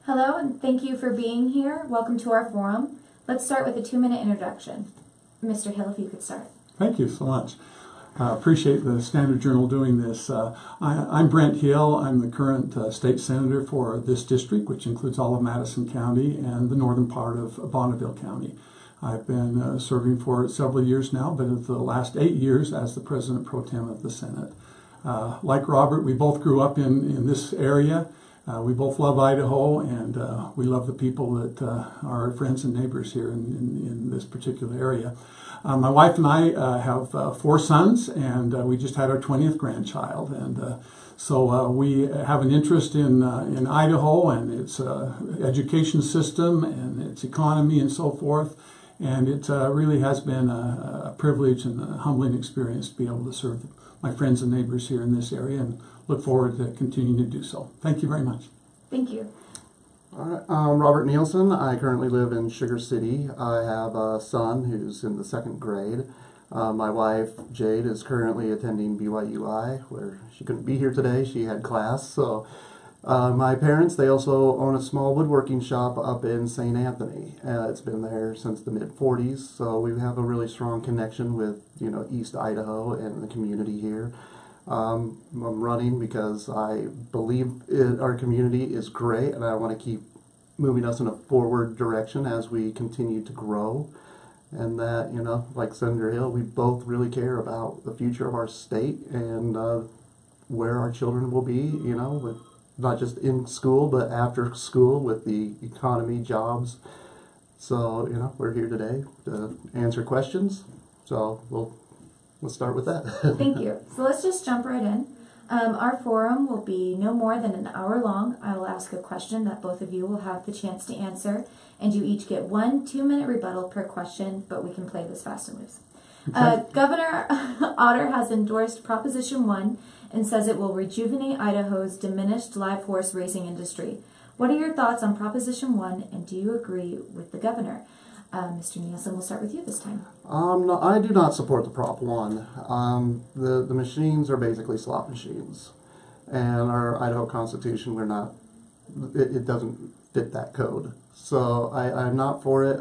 Hello, and thank you for being here. Welcome to our forum. Let's start with a 2-minute introduction. Mr. Hill, if you could start. Thank you so much. Appreciate the Standard Journal doing this. I'm Brent Hill. I'm the current state senator for this district, which includes all of Madison County and the northern part of Bonneville County. I've been serving for several years now, but in the last 8 years as the president pro tem of the Senate. Like Robert, we both grew up in this area. We both love Idaho, and we love the people that are our friends and neighbors here in this particular area. My wife and I have 4 sons, and we just had our 20th grandchild. And so we have an interest in Idaho and its education system and its economy and so forth. And it really has been a privilege and a humbling experience to be able to serve my friends and neighbors here in this area, and look forward to continuing to do so. Thank you very much. Thank you. All right, I'm Robert Nielsen. I currently live in Sugar City. I have a son who's in the 2nd grade. My wife, Jade, is currently attending BYUI, where she couldn't be here today. She had class. So my parents, they also own a small woodworking shop up in St. Anthony. It's been there since the mid-40s, so we have a really strong connection with, East Idaho and the community here. I'm running because I believe our community is great, and I want to keep moving us in a forward direction as we continue to grow. And that, like Senator Hill, we both really care about the future of our state and where our children will be, with not just in school, but after school with the economy, jobs. So, we're here today to answer questions. So let's start with that. Thank you. So let's just jump right in. Our forum will be no more than an hour long. I will ask a question that both of you will have the chance to answer, and you each get 1 2-minute rebuttal per question, but we can play this fast and loose. Okay. Governor Otter has endorsed Proposition 1 and says it will rejuvenate Idaho's diminished live horse racing industry. What are your thoughts on Proposition 1, and do you agree with the governor? Mr. Nielsen, we'll start with you this time. No, I do not support the Prop 1. The machines are basically slot machines, and our Idaho Constitution, it doesn't fit that code. So I'm not for it.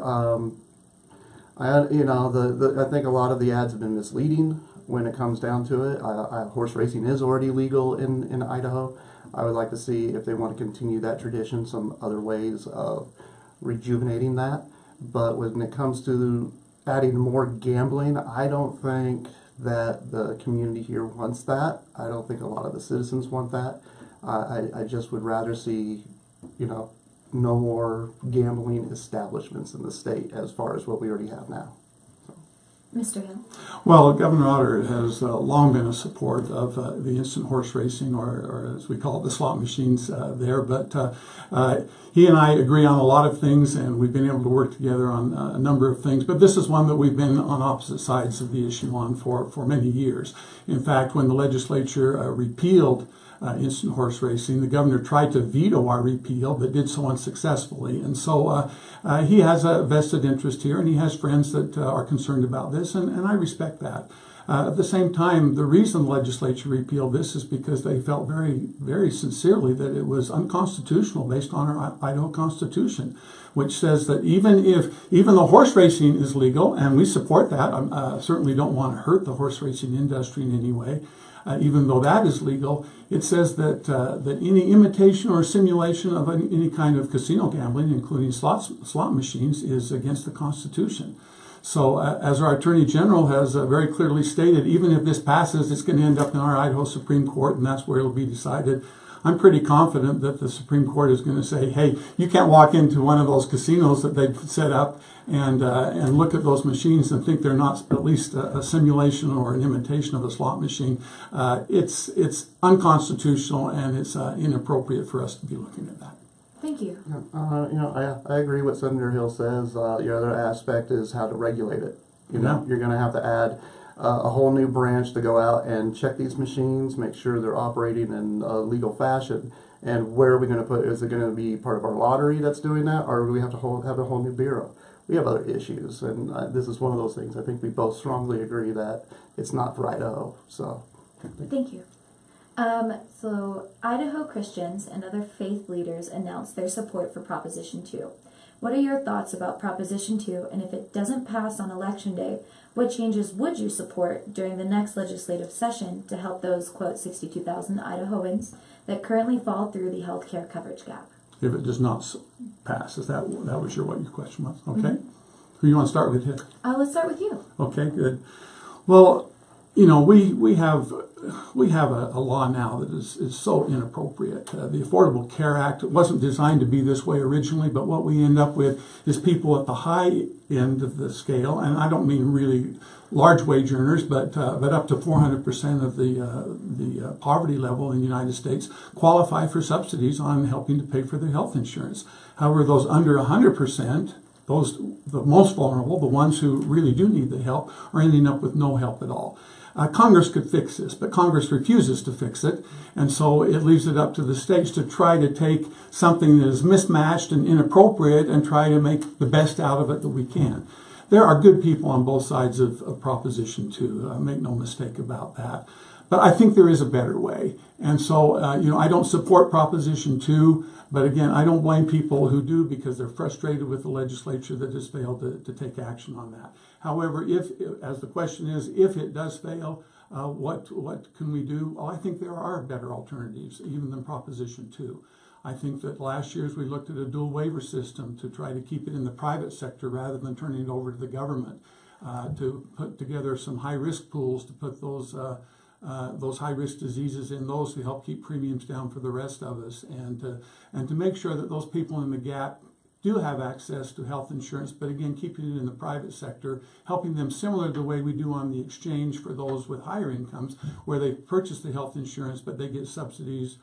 I think a lot of the ads have been misleading when it comes down to it. Horse racing is already legal in Idaho. I would like to see, if they want to continue that tradition, some other ways of rejuvenating that. But when it comes to adding more gambling, I don't think that the community here wants that. I don't think a lot of the citizens want that. I just would rather see, no more gambling establishments in the state as far as what we already have now. Mr. Hill. Well, Governor Otter has long been a support of the instant horse racing, or as we call it, the slot machines there. But he and I agree on a lot of things, and we've been able to work together on a number of things. But this is one that we've been on opposite sides of the issue on for many years. In fact, when the legislature repealed instant horse racing, the governor tried to veto our repeal, but did so unsuccessfully. And so he has a vested interest here, and he has friends that are concerned about this, and I respect that. At the same time, the reason the legislature repealed this is because they felt very, very sincerely that it was unconstitutional based on our Idaho Constitution, which says that even the horse racing is legal, and we support that, certainly don't want to hurt the horse racing industry in any way, even though that is legal, it says that any imitation or simulation of any kind of casino gambling, including slot machines, is against the Constitution. So as our Attorney General has very clearly stated, even if this passes, it's going to end up in our Idaho Supreme Court, and that's where it'll be decided. I'm pretty confident that the Supreme Court is going to say, hey, you can't walk into one of those casinos that they've set up and look at those machines and think they're not at least a simulation or an imitation of a slot machine. It's unconstitutional, and it's inappropriate for us to be looking at that. Thank you. I agree with Senator Hill says. The other aspect is how to regulate it. You're going to have to add a whole new branch to go out and check these machines, make sure they're operating in a legal fashion. And where are we going to put? Is it going to be part of our lottery that's doing that, or do we have to have a whole new bureau? We have other issues, and this is one of those things. I think we both strongly agree that it's not for Idaho. So, thank you. So Idaho Christians and other faith leaders announced their support for Proposition 2. What are your thoughts about Proposition 2, and if it doesn't pass on Election Day, what changes would you support during the next legislative session to help those, quote, 62,000 Idahoans that currently fall through the health care coverage gap? If it does not pass, is that was what your question was? Okay. Who you want to start with here? Let's start with you. Okay, good. Well, you know, we have a law now that is so inappropriate. The Affordable Care Act wasn't designed to be this way originally, but what we end up with is people at the high end of the scale, and I don't mean really large wage earners, but up to 400% of the poverty level in the United States qualify for subsidies on helping to pay for their health insurance. However, those under 100%, the most vulnerable, the ones who really do need the help, are ending up with no help at all. Congress could fix this, but Congress refuses to fix it, and so it leaves it up to the states to try to take something that is mismatched and inappropriate and try to make the best out of it that we can. There are good people on both sides of Proposition 2, make no mistake about that. But I think there is a better way. And so, I don't support Proposition 2, but again, I don't blame people who do because they're frustrated with the legislature that has failed to take action on that. However, as the question is, if it does fail, what can we do? Well, I think there are better alternatives, even than Proposition 2. I think that last year, as we looked at a dual waiver system to try to keep it in the private sector rather than turning it over to the government, to put together some high-risk pools to put those high-risk diseases in those to help keep premiums down for the rest of us, and to make sure that those people in the gap do have access to health insurance, but again, keeping it in the private sector, helping them similar to the way we do on the exchange for those with higher incomes, where they purchase the health insurance, but they get subsidies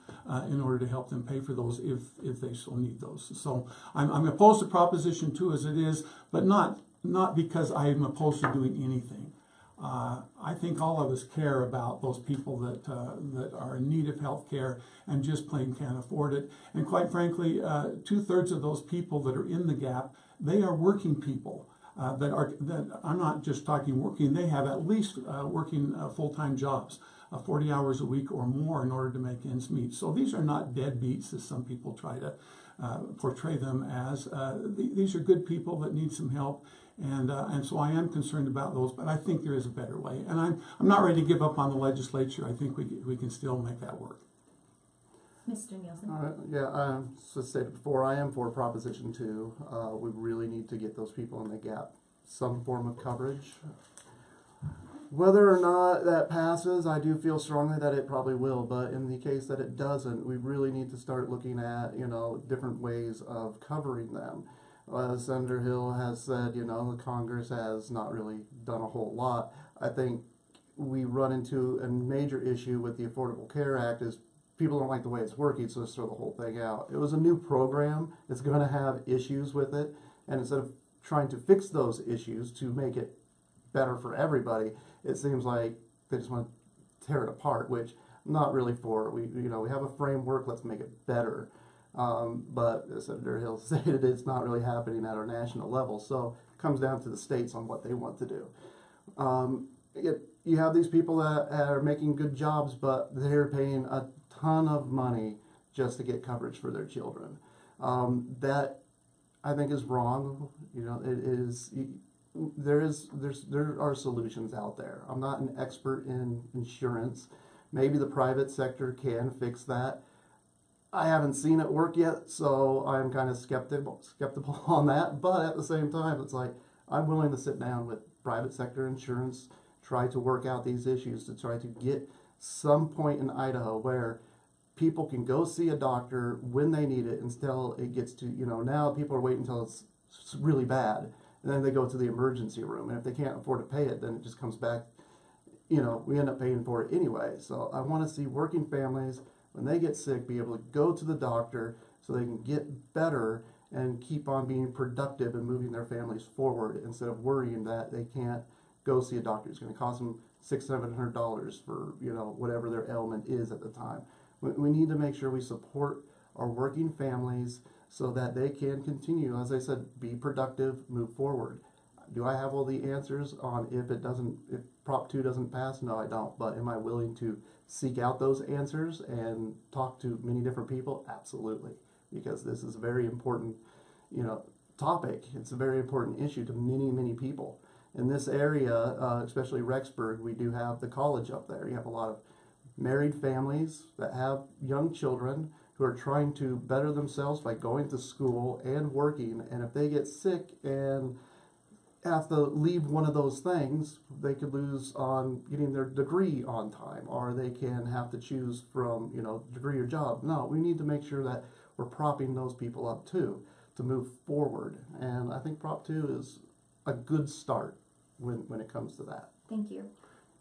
in order to help them pay for those if they so need those. So I'm opposed to Proposition 2 as it is, but not because I am opposed to doing anything. I think all of us care about those people that are in need of health care and just plain can't afford it. And quite frankly, 2/3 of those people that are in the gap, they are working people that are not just talking working. They have at least working full-time jobs, 40 hours a week or more in order to make ends meet. So these are not deadbeats, as some people try to portray them as. These are good people that need some help. And so I am concerned about those, but I think there is a better way. And I'm not ready to give up on the legislature. I think we can still make that work. Mr. Nielsen. As I stated before, I am for Proposition 2. We really need to get those people in the gap some form of coverage. Whether or not that passes, I do feel strongly that it probably will, but in the case that it doesn't, we really need to start looking at, different ways of covering them. Senator Hill has said, the Congress has not really done a whole lot. I think we run into a major issue with the Affordable Care Act is people don't like the way it's working, so let's throw the whole thing out. It was a new program. It's going to have issues with it, and instead of trying to fix those issues to make it better for everybody, it seems like they just want to tear it apart, which I'm not really for. We have a framework. Let's make it better. But as Senator Hill stated, it's not really happening at our national level. So it comes down to the states on what they want to do. You have these people that are making good jobs, but they're paying a ton of money just to get coverage for their children. That I think is wrong. It is. There are solutions out there. I'm not an expert in insurance. Maybe the private sector can fix that. I haven't seen it work yet, so I'm kind of skeptical on that. But at the same time, it's like I'm willing to sit down with private sector insurance, try to work out these issues to try to get some point in Idaho where people can go see a doctor when they need it until it gets to, now people are waiting until it's really bad. And then they go to the emergency room. And if they can't afford to pay it, then it just comes back, we end up paying for it anyway. So I want to see working families, when they get sick, be able to go to the doctor so they can get better and keep on being productive and moving their families forward instead of worrying that they can't go see a doctor. It's going to cost them $600-700 for, whatever their ailment is at the time. We need to make sure we support our working families so that they can continue, as I said, be productive, move forward. Do I have all the answers on if Prop 2 doesn't pass? No, I don't. But am I willing to seek out those answers and talk to many different people? Absolutely. Because this is a very important, topic. It's a very important issue to many, many people. In this area, especially Rexburg, we do have the college up there. You have a lot of married families that have young children who are trying to better themselves by going to school and working. And if they get sick and have to leave one of those things, they could lose on getting their degree on time, or they can have to choose from, degree or job. No, we need to make sure that we're propping those people up too to move forward. And I think Prop 2 is a good start when it comes to that. Thank you.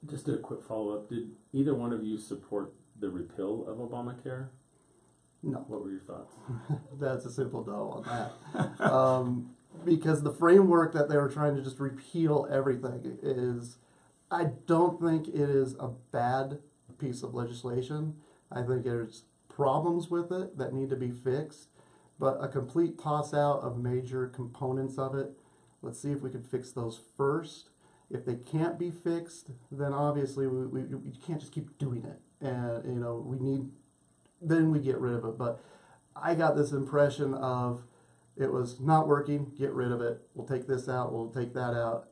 Just a quick follow-up. Did either one of you support the repeal of Obamacare? No. What were your thoughts? That's a simple no on that. Because the framework that they were trying to just repeal everything is, I don't think it is a bad piece of legislation. I think there's problems with it that need to be fixed, but a complete toss out of major components of it, let's see if we can fix those first. If they can't be fixed, then obviously we can't just keep doing it. And, then we get rid of it. But I got this impression of it was not working, get rid of it. We'll take this out, we'll take that out.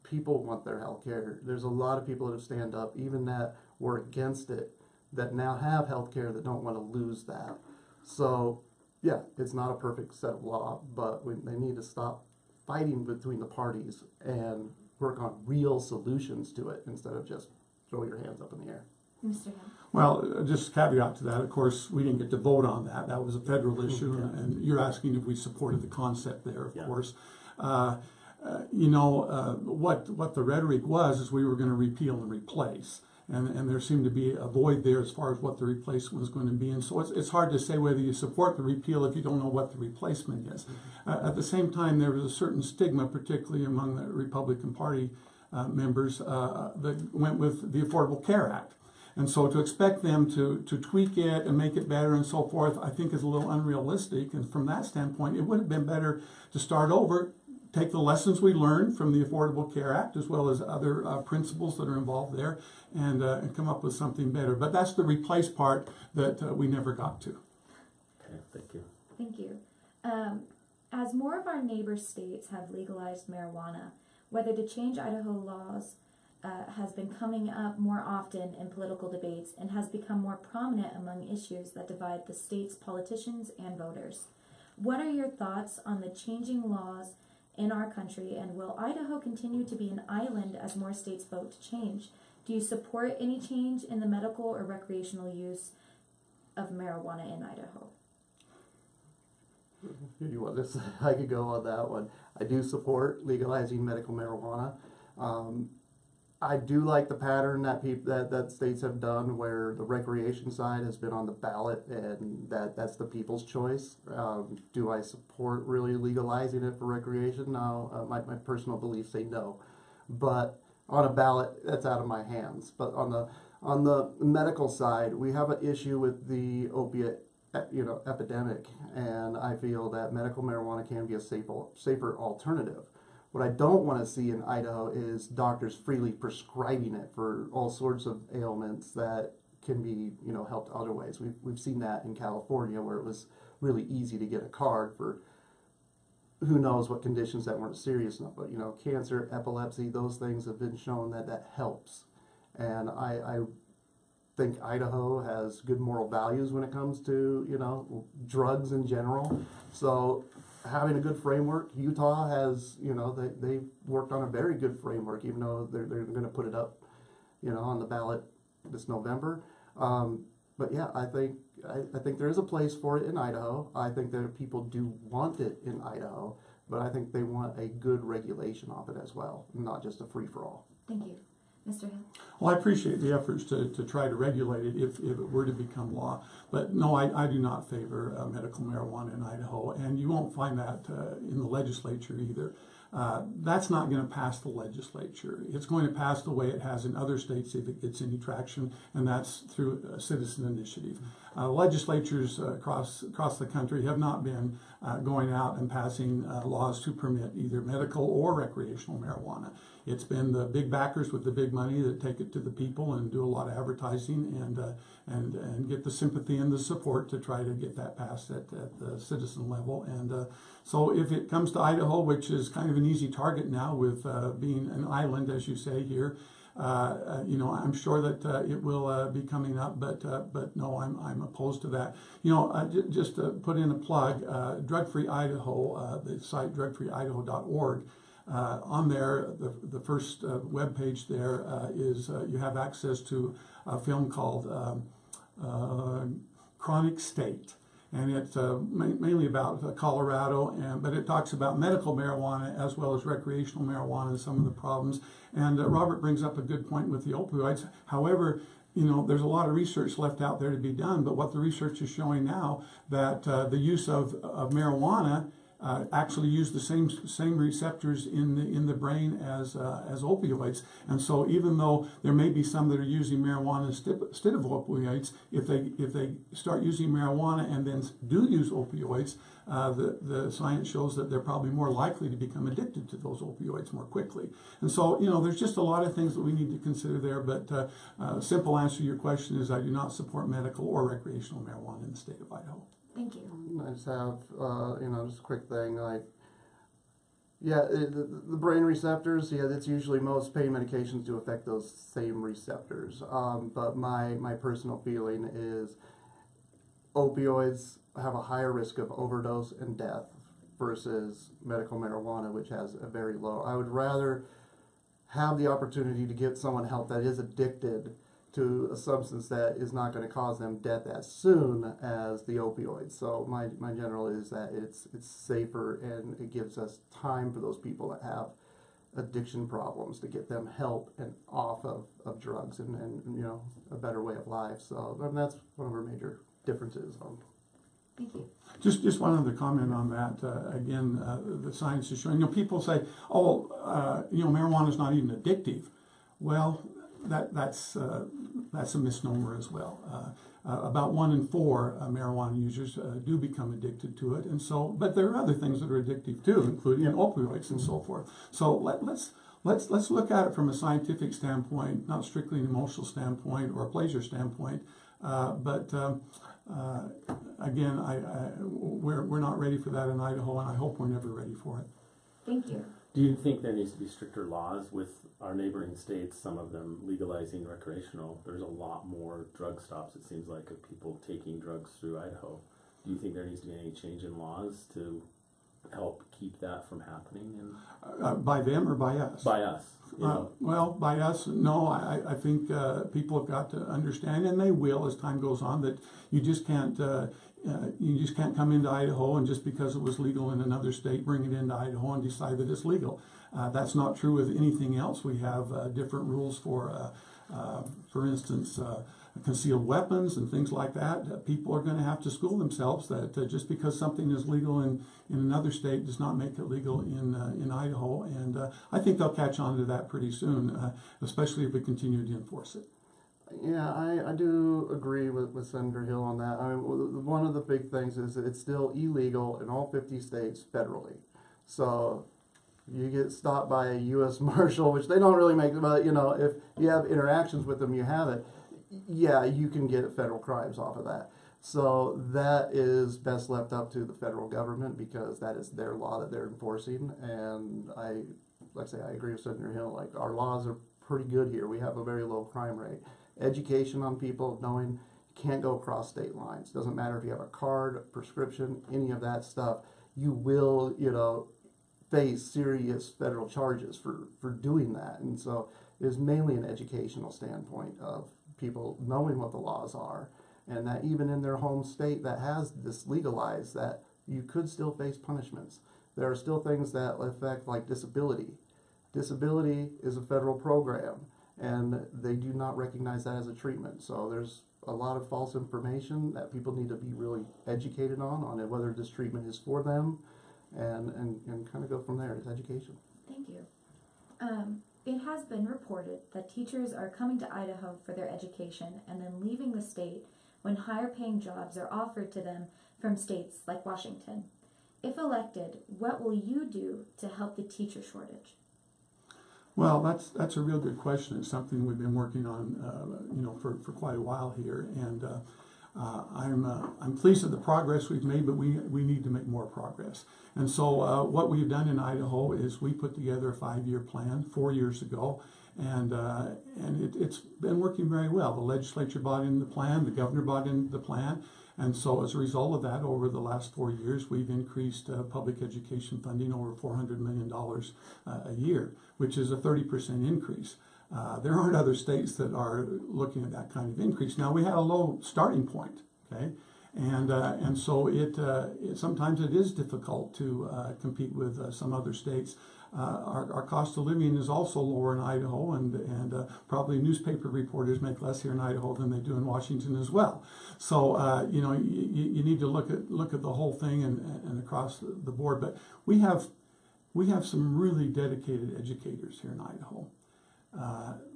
People want their health care. There's a lot of people that have stand up, even that were against it, that now have health care that don't want to lose that. So, yeah, it's not a perfect set of law, but they need to stop fighting between the parties and work on real solutions to it instead of just throw your hands up in the air. Mr. Hill. Well, just a caveat to that, of course, we didn't get to vote on that. That was a federal issue, and you're asking if we supported the concept there, of course. What the rhetoric was is we were going to repeal and replace. And there seemed to be a void there as far as what the replacement was going to be. And so it's hard to say whether you support the repeal if you don't know what the replacement is. At the same time, there was a certain stigma, particularly among the Republican Party members, that went with the Affordable Care Act. And so to expect them to tweak it and make it better and so forth, I think is a little unrealistic. And from that standpoint, it would have been better to start over, take the lessons we learned from the Affordable Care Act as well as other principles that are involved there and come up with something better. But that's the replace part that we never got to. Okay, thank you. Thank you. As more of our neighbor states have legalized marijuana, whether to change Idaho laws has been coming up more often in political debates and has become more prominent among issues that divide the state's politicians and voters. What are your thoughts on the changing laws in our country, and will Idaho continue to be an island as more states vote to change? Do you support any change in the medical or recreational use of marijuana in Idaho? You want this? I could go on that one. I do support legalizing medical marijuana. I do like the pattern that states have done where the recreation side has been on the ballot and that's the people's choice. Do I support really legalizing it for recreation? No, my personal beliefs say no. But on a ballot, that's out of my hands. But on the medical side, we have an issue with the opiate epidemic, and I feel that medical marijuana can be a safer alternative. What I don't want to see in Idaho is doctors freely prescribing it for all sorts of ailments that can be, helped other ways. We've seen that in California where it was really easy to get a card for who knows what conditions that weren't serious enough. But, cancer, epilepsy, those things have been shown that helps. And I think Idaho has good moral values when it comes to, drugs in general. So having a good framework, Utah has, they've worked on a very good framework, even though they're going to put it up, on the ballot this November. But yeah, I think there is a place for it in Idaho. I think that people do want it in Idaho, but I think they want a good regulation of it as well, not just a free-for-all. Thank you. Mr. Hill? Well, I appreciate the efforts to try to regulate it if it were to become law. But no, I do not favor medical marijuana in Idaho, and you won't find that in the legislature either. That's not going to pass the legislature. It's going to pass the way it has in other states if it gets any traction, and that's through a citizen initiative. legislatures across the country have not been going out and passing laws to permit either medical or recreational marijuana. It's been the big backers with the big money that take it to the people and do a lot of advertising and get the sympathy and the support to try to get that passed at the citizen level. And so if it comes to Idaho, which is kind of an easy target now with being an island, as you say here, I'm sure that it will be coming up, but no, I'm opposed to that. Just to put in a plug, Drug Free Idaho, the site drugfreeidaho.org. On there, the first web page there is you have access to a film called Chronic State. And it's mainly about Colorado, but it talks about medical marijuana as well as recreational marijuana and some of the problems. And Robert brings up a good point with the opioids. However, there's a lot of research left out there to be done, but what the research is showing now that the use of marijuana actually use the same receptors in the brain as opioids, and so even though there may be some that are using marijuana instead of opioids, if they start using marijuana and then do use opioids, the science shows that they're probably more likely to become addicted to those opioids more quickly. And so there's just a lot of things that we need to consider there. But simple answer to your question is I do not support medical or recreational marijuana in the state of Idaho. Thank you. I just have, just a quick thing, the brain receptors, that's usually most pain medications do affect those same receptors. But my personal feeling is opioids have a higher risk of overdose and death versus medical marijuana, which has a very low. I would rather have the opportunity to give someone help that is addicted to a substance that is not going to cause them death as soon as the opioids. So my general is that it's safer and it gives us time for those people that have addiction problems to get them help and off of drugs and a better way of life. So that's one of our major differences. Thank you. Just one other comment on that. Again, the science is showing. People say, marijuana is not even addictive. Well, that's a misnomer as well. About 1 in 4 marijuana users do become addicted to it, and so. But there are other things that are addictive too, including opioids and so forth. So let's look at it from a scientific standpoint, not strictly an emotional standpoint or a pleasure standpoint. But again, we're not ready for that in Idaho, and I hope we're never ready for it. Thank you. Do you think there needs to be stricter laws with our neighboring states, some of them legalizing recreational? There's a lot more drug stops, it seems like, of people taking drugs through Idaho. Do you think there needs to be any change in laws to help keep that from happening? By them or by us? By us. Well, by us, no. I think people have got to understand, and they will as time goes on, that you just can't come into Idaho and just because it was legal in another state, bring it into Idaho and decide that it's legal. That's not true with anything else. We have different rules for instance, concealed weapons and things like that. People are going to have to school themselves that just because something is legal in another state does not make it legal in Idaho. And I think they'll catch on to that pretty soon, especially if we continue to enforce it. Yeah, I do agree with Senator Hill on that. I mean, one of the big things is that it's still illegal in all 50 states federally. So you get stopped by a U.S. Marshal, which they don't really make, but if you have interactions with them, you have it. Yeah, you can get federal crimes off of that. So that is best left up to the federal government because that is their law that they're enforcing. And I agree with Senator Hill. Like, our laws are pretty good here. We have a very low crime rate. Education on people, knowing you can't go across state lines. Doesn't matter if you have a card, a prescription, any of that stuff. You will, face serious federal charges for doing that. And so it is mainly an educational standpoint of people knowing what the laws are, and that even in their home state that has this legalized, that you could still face punishments. There are still things that affect, like disability. Disability is a federal program, and they do not recognize that as a treatment. So there's a lot of false information that people need to be really educated on whether this treatment is for them, and kind of go from there. It's education. Thank you. It has been reported that teachers are coming to Idaho for their education and then leaving the state when higher paying jobs are offered to them from states like Washington. If elected, what will you do to help the teacher shortage? Well, that's a real good question. It's something we've been working on, for quite a while here, and I'm pleased with the progress we've made, but we need to make more progress. And so what we've done in Idaho is we put together a 5-year plan 4 years ago, and it's been working very well. The legislature bought in the plan, the governor bought in the plan, and so as a result of that, over the last 4 years, we've increased public education funding over $400 million a year, which is a 30% increase. There aren't other states that are looking at that kind of increase. Now, we had a low starting point, okay? And so sometimes it is difficult to compete with some other states. Our cost of living is also lower in Idaho, and probably newspaper reporters make less here in Idaho than they do in Washington as well. So you need to look at the whole thing and across the board. But we have some really dedicated educators here in Idaho.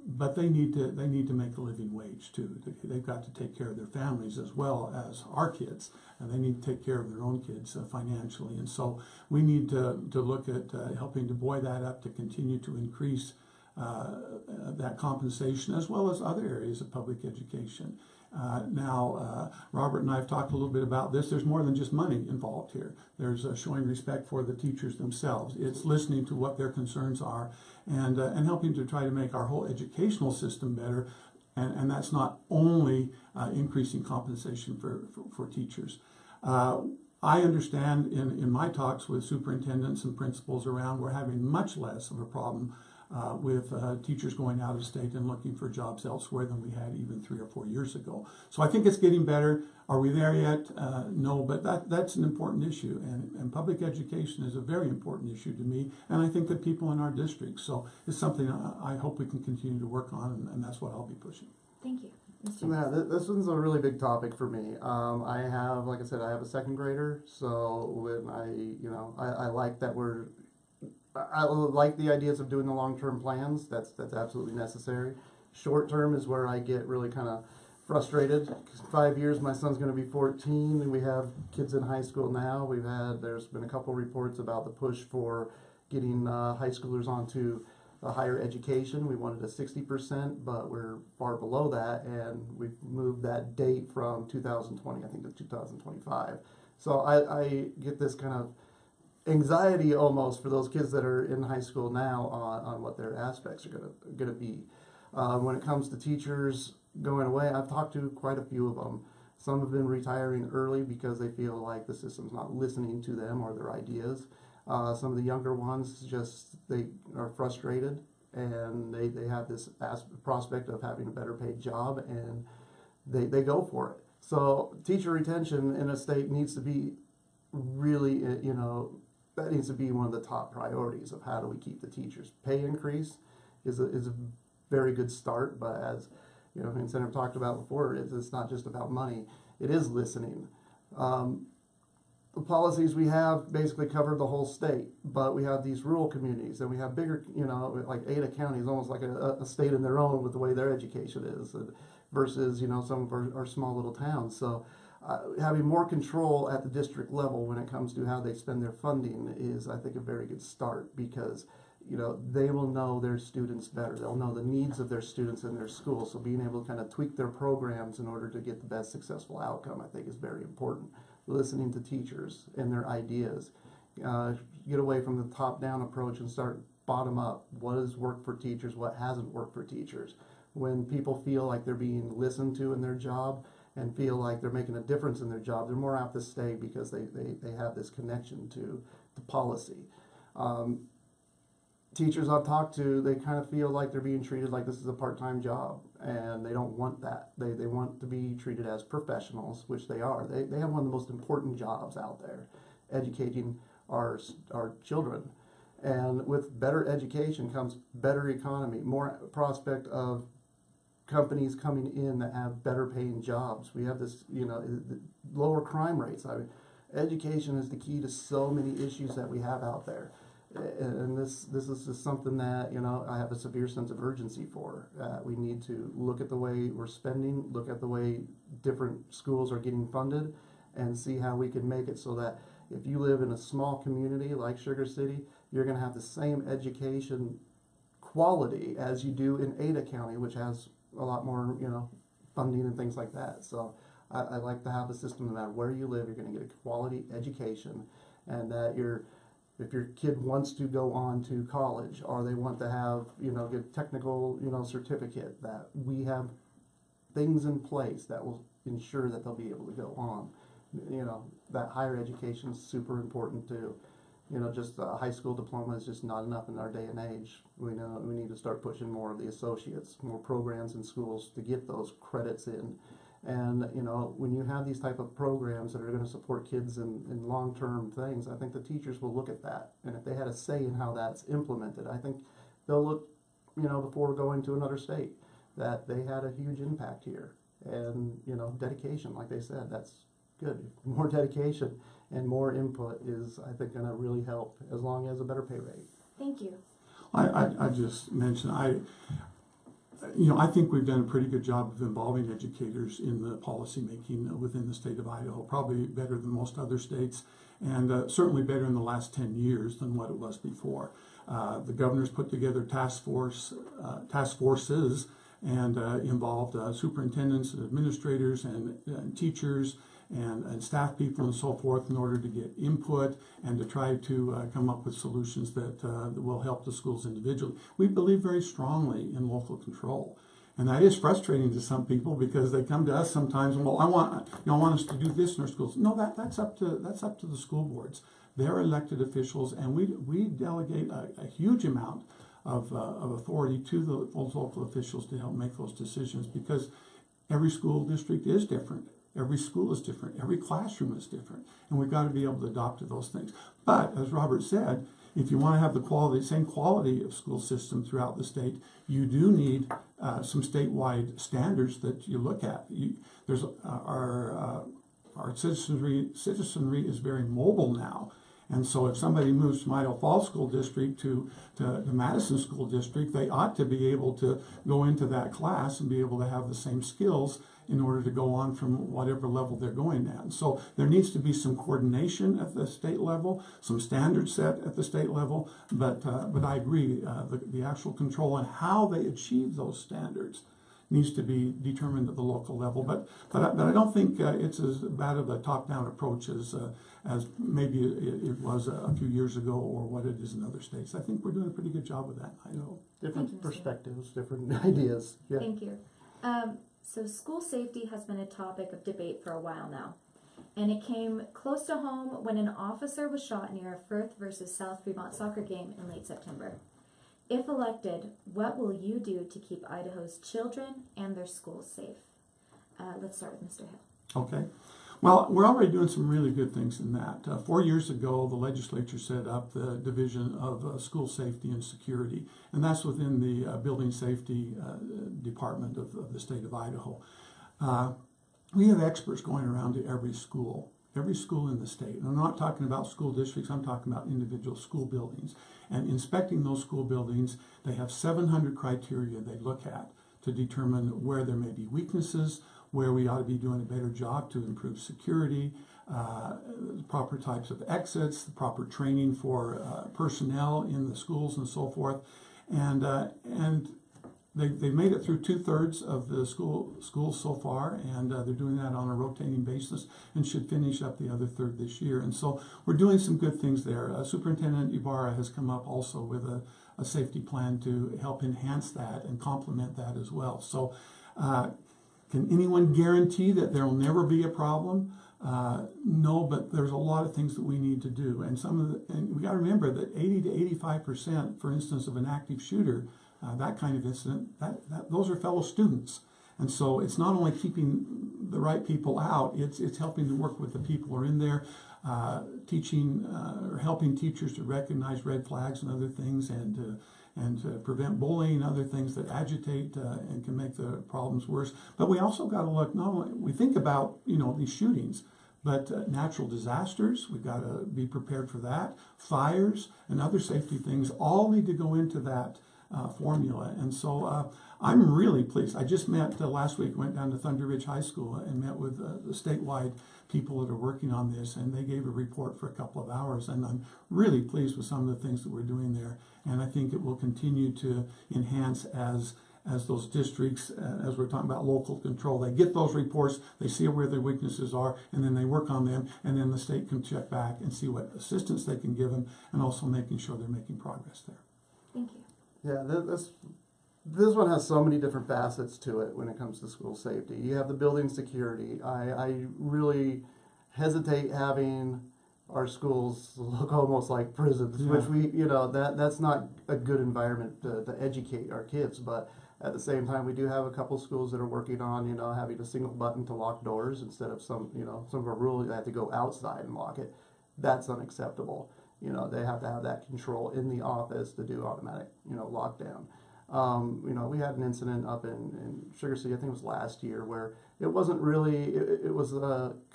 But they need to make a living wage too. They've got to take care of their families as well as our kids, and they need to take care of their own kids financially. And so we need to look at helping to buoy that up, to continue to increase that compensation, as well as other areas of public education. Now, Robert and I have talked a little bit about this. There's more than just money involved here. There's showing respect for the teachers themselves. It's listening to what their concerns are, and helping to try to make our whole educational system better. And that's not only increasing compensation for teachers. I understand in my talks with superintendents and principals around, we're having much less of a problem with teachers going out of state and looking for jobs elsewhere than we had even 3 or 4 years ago. So I think it's getting better. Are we there yet? No, but that's an important issue, and public education is a very important issue to me, and I think that people in our district. So it's something I hope we can continue to work on, and that's what I'll be pushing. Thank you. Yeah, this one's a really big topic for me. I have, like I said, I have a second grader, so when I like that I like the ideas of doing the long-term plans. That's absolutely necessary. Short-term is where I get really kind of frustrated. 5 years, my son's going to be 14, and we have kids in high school now. There's been a couple reports about the push for getting high schoolers onto a higher education. We wanted a 60%, but we're far below that, and we've moved that date from 2020, I think, to 2025. So I get this kind of anxiety almost for those kids that are in high school now on what their aspects are going to be. When it comes to teachers going away, I've talked to quite a few of them. Some have been retiring early because they feel like the system's not listening to them or their ideas. Some of the younger ones they are frustrated, and they have this prospect of having a better paid job, and they go for it. So teacher retention in a state needs to be really, that needs to be one of the top priorities of how do we keep the teachers. Pay increase is a very good start, but as and Senator talked about before, it's not just about money. It is listening. The policies we have basically cover the whole state, but we have these rural communities, and we have bigger, like Ada County is almost like a state in their own with the way their education is, versus some of our small little towns. So having more control at the district level when it comes to how they spend their funding is, I think, a very good start, because they will know their students better. They'll know the needs of their students in their school. So being able to kind of tweak their programs in order to get the best successful outcome, I think, is very important. Listening to teachers and their ideas. Get away from the top-down approach and start bottom-up. What has worked for teachers? What hasn't worked for teachers? When people feel like they're being listened to in their job and feel like they're making a difference in their job, they're more apt to stay because they have this connection to policy. Teachers I've talked to, they kind of feel like they're being treated like this is a part-time job, and they don't want that. They want to be treated as professionals, which they are. They have one of the most important jobs out there, educating our children. And with better education comes better economy, more prospect of companies coming in that have better paying jobs. We have this, lower crime rates. Education is the key to so many issues that we have out there. and this is just something that, you know, I have a severe sense of urgency for. We need to look at the way we're spending, look at the way different schools are getting funded, and see how we can make it so that if you live in a small community like Sugar City, you're going to have the same education quality as you do in Ada County, which has a lot more, you know, funding and things like that. So I like to have a system no matter where you live, you're going to get a quality education, and that if your kid wants to go on to college or they want to have, you know, get technical, you know, certificate, that we have things in place that will ensure that they'll be able to go on. You know, that higher education is super important too. You know, just a high school diploma is just not enough in our day and age. We know we need to start pushing more of the associates, more programs in schools to get those credits in. And, you know, when you have these type of programs that are going to support kids in long-term things, I think the teachers will look at that. And if they had a say in how that's implemented, I think they'll look, you know, before going to another state, that they had a huge impact here. And, you know, dedication, like they said, that's good. More dedication and more input is, I think, going to really help, as long as a better pay rate. Thank you. I just mentioned, I think we've done a pretty good job of involving educators in the policy making within the state of Idaho, probably better than most other states, and certainly better in the last 10 years than what it was before. The governor's put together task forces and involved superintendents and administrators and teachers and staff people and so forth in order to get input and to try to come up with solutions that will help the schools individually. We believe very strongly in local control. And that is frustrating to some people because they come to us sometimes and, well, I want us to do this in our schools. No, that's up to the school boards. They're elected officials, and we delegate a huge amount of authority to those local officials to help make those decisions, because every school district is different. Every school is different. Every classroom is different. And we've got to be able to adopt to those things. But as Robert said, if you want to have the same quality of school system throughout the state, you do need some statewide standards that you look at. There's our citizenry is very mobile now. And so if somebody moves from Idaho Falls School District to the Madison School District, they ought to be able to go into that class and be able to have the same skills in order to go on from whatever level they're going at. So there needs to be some coordination at the state level, some standards set at the state level, but I agree, the actual control and how they achieve those standards needs to be determined at the local level. But I don't think it's as bad of a top-down approach as maybe it was a few years ago or what it is in other states. I think we're doing a pretty good job with that. I know. Different perspectives, different ideas. Yeah. Thank you. So school safety has been a topic of debate for a while now. And it came close to home when an officer was shot near a Firth versus South Fremont soccer game in late September. If elected, what will you do to keep Idaho's children and their schools safe? Let's start with Mr. Hill. Okay. Well, we're already doing some really good things in that. 4 years ago, the legislature set up the Division of School Safety and Security, and that's within the Building Safety Department of the state of Idaho. We have experts going around to every school in the state. And I'm not talking about school districts, I'm talking about individual school buildings. And inspecting those school buildings, they have 700 criteria they look at to determine where there may be weaknesses, where we ought to be doing a better job to improve security, proper types of exits, the proper training for personnel in the schools and so forth. And they've made it through 2/3 of the schools so far, and they're doing that on a rotating basis and should finish up the other third this year. And so we're doing some good things there. Superintendent Ibarra has come up also with a safety plan to help enhance that and complement that as well. So can anyone guarantee that there will never be a problem? No, but there's a lot of things that we need to do. And we got to remember that 80 to 85%, for instance, of an active shooter, that kind of incident, those are fellow students. And so it's not only keeping the right people out, it's helping to work with the people who are in there, teaching or helping teachers to recognize red flags and other things, and to prevent bullying and other things that agitate and can make the problems worse. But we also got to look, not only we think about these shootings, But natural disasters, we've got to be prepared for that. Fires and other safety things all need to go into that formula. And so I'm really pleased. I just met last week, went down to Thunder Ridge High School and met with the statewide people that are working on this, and they gave a report for a couple of hours, and I'm really pleased with some of the things that we're doing there. And I think it will continue to enhance as those districts, as we're talking about local control, they get those reports, they see where their weaknesses are, and then they work on them, and then the state can check back and see what assistance they can give them, and also making sure they're making progress there. Thank you. Yeah, this one has so many different facets to it when it comes to school safety. You have the building security. I really hesitate having our schools look almost like prisons, Yeah. which that's not a good environment to educate our kids. But at the same time, we do have a couple schools that are working on, having a single button to lock doors instead of some of our rules, you have to go outside and lock it. That's unacceptable. They have to have that control in the office to do automatic, lockdown. We had an incident up in Sugar City, I think it was last year, where it wasn't really, it was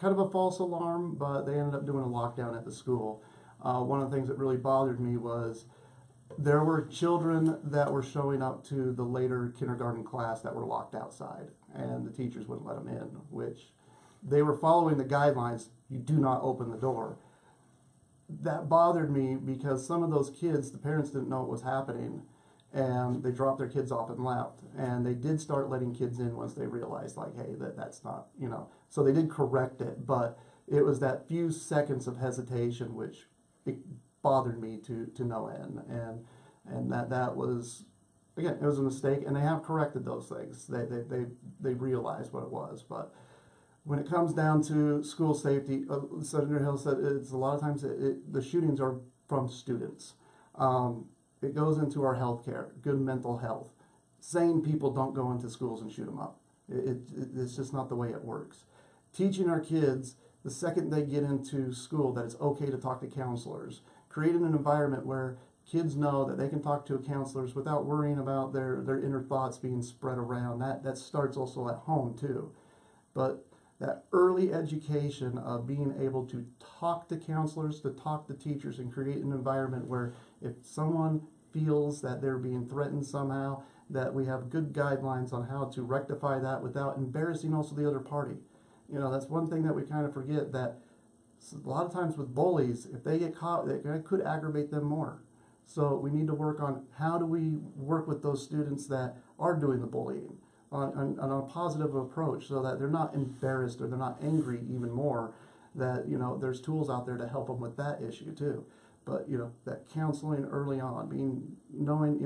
kind of a false alarm, but they ended up doing a lockdown at the school. One of the things that really bothered me was there were children that were showing up to the later kindergarten class that were locked outside, and the teachers wouldn't let them in, which they were following the guidelines, you do not open the door. That bothered me because some of those kids, the parents didn't know what was happening, and they dropped their kids off and left. And they did start letting kids in once they realized, like, hey, that's not, So they did correct it, but it was that few seconds of hesitation which it bothered me to no end. And that was, again, it was a mistake, and they have corrected those things. They realized what it was, but when it comes down to school safety, Senator Hill said it's a lot of times the shootings are from students. It goes into our health care, good mental health. Sane people don't go into schools and shoot them up. It's just not the way it works. Teaching our kids, the second they get into school, that it's okay to talk to counselors. Creating an environment where kids know that they can talk to counselors without worrying about their inner thoughts being spread around. That starts also at home too. But that early education of being able to talk to counselors, to talk to teachers, and create an environment where if someone feels that they're being threatened somehow, that we have good guidelines on how to rectify that without embarrassing also the other party. That's one thing that we kind of forget, that a lot of times with bullies, if they get caught, it could aggravate them more. So we need to work on how do we work with those students that are doing the bullying on a positive approach, so that they're not embarrassed or they're not angry even more, that there's tools out there to help them with that issue too. But that counseling early on, knowing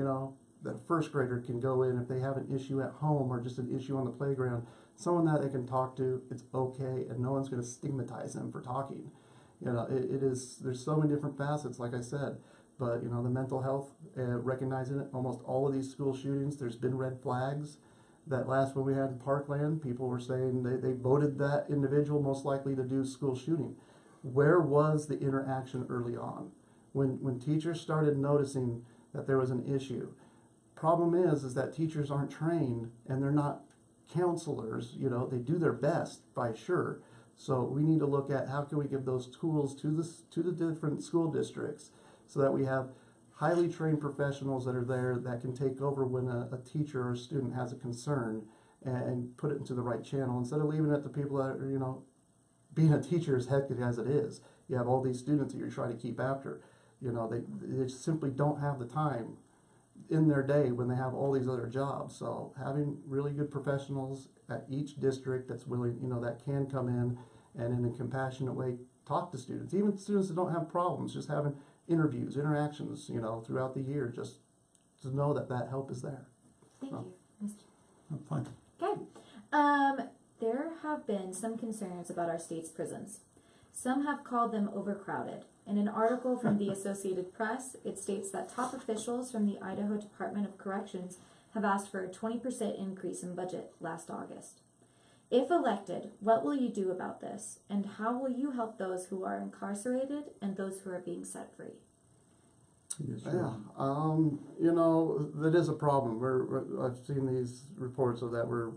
that a first grader can go in if they have an issue at home or just an issue on the playground, someone that they can talk to, it's okay, and no one's going to stigmatize them for talking. There's so many different facets, like I said, but the mental health, recognizing it, almost all of these school shootings, there's been red flags. That last one we had in Parkland, people were saying they voted that individual most likely to do school shooting. Where was the interaction early on? When teachers started noticing that there was an issue. Problem is that teachers aren't trained and they're not counselors. They do their best, by sure. So we need to look at how can we give those tools to the different school districts, so that we have highly trained professionals that are there that can take over when a teacher or a student has a concern and put it into the right channel, instead of leaving it to people that are, being a teacher as hectic as it is. You have all these students that you're trying to keep after. They simply don't have the time in their day when they have all these other jobs. So having really good professionals at each district that's willing, that can come in and in a compassionate way talk to students, even students that don't have problems, just having interviews, interactions, throughout the year, just to know that help is there. Thank you, Mr. I'm fine. Okay. There have been some concerns about our state's prisons. Some have called them overcrowded. In an article from the Associated Press, it states that top officials from the Idaho Department of Corrections have asked for a 20% increase in budget last August. If elected, what will you do about this? And how will you help those who are incarcerated and those who are being set free? Yes, sir. Yeah, that is a problem. I've seen these reports of that we're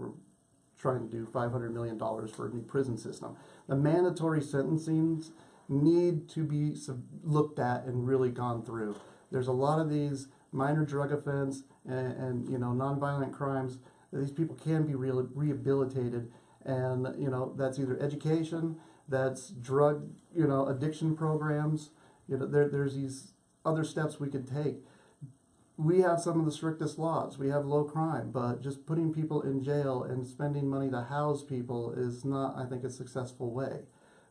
trying to do $500 million for a new prison system. The mandatory sentencings need to be looked at and really gone through. There's a lot of these minor drug offense and nonviolent crimes that these people can be rehabilitated, and that's either education, that's drug addiction programs. There's these other steps we could take. We have some of the strictest laws. We have low crime, but just putting people in jail and spending money to house people is not, I think, a successful way.